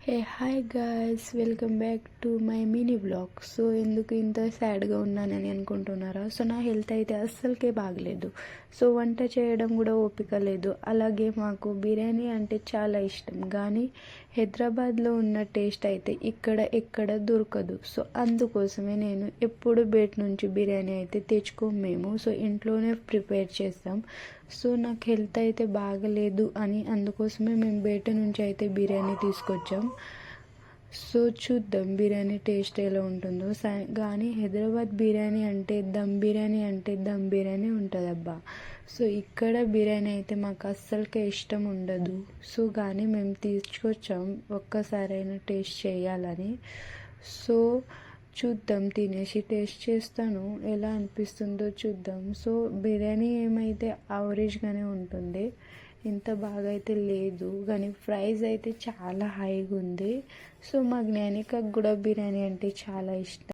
Hey hi guys, welcome back to my mini blog. So ఎందుకు ఇంత సాడ్గా ఉన్నానని అనుకుంటున్నారా? సో నా హెల్త్ అయితే అస్సలకే బాగలేదు. సో వంట చేయడం కూడా ఓపిక లేదు. అలాగే మాకు బిర్యానీ అంటే చాలా ఇష్టం, కానీ హైదరాబాద్లో ఉన్న టేస్ట్ అయితే ఎక్కడ దొరకదు. సో అందుకోసమే నేను ఎప్పుడు బయట నుంచి బిర్యానీ అయితే తెచ్చుకోము మేము. సో ఇంట్లోనే ప్రిపేర్ చేస్తాం. సో నాకు హెల్త్ అయితే బాగలేదు అని అందుకోసమే మేము బయట నుంచి అయితే బిర్యానీ తీసుకొచ్చాం. సో చూద్దాం బిర్యానీ టేస్ట్ ఎలా ఉంటుందో. కానీ హైదరాబాద్ బిర్యానీ అంటే దమ్ బిర్యానీ ఉంటుంది అబ్బా. సో ఇక్కడ బిర్యానీ అయితే మాకు అస్సలకే ఇష్టం ఉండదు. సో కానీ మేము తీసుకొచ్చాం ఒక్కసారైనా టేస్ట్ చేయాలని. సో చూద్దాం, తినేసి టేస్ట్ చేస్తాను, ఎలా అనిపిస్తుందో చూద్దాం. సో బిర్యానీ ఏమైతే యావరేజ్గానే ఉంటుంది, ఇంత బాగా అయితే లేదు, కానీ ప్రైస్ అయితే చాలా హైగా ఉంది. సో మా జ్ఞానికకు కూడా బిర్యానీ అంటే చాలా ఇష్టం.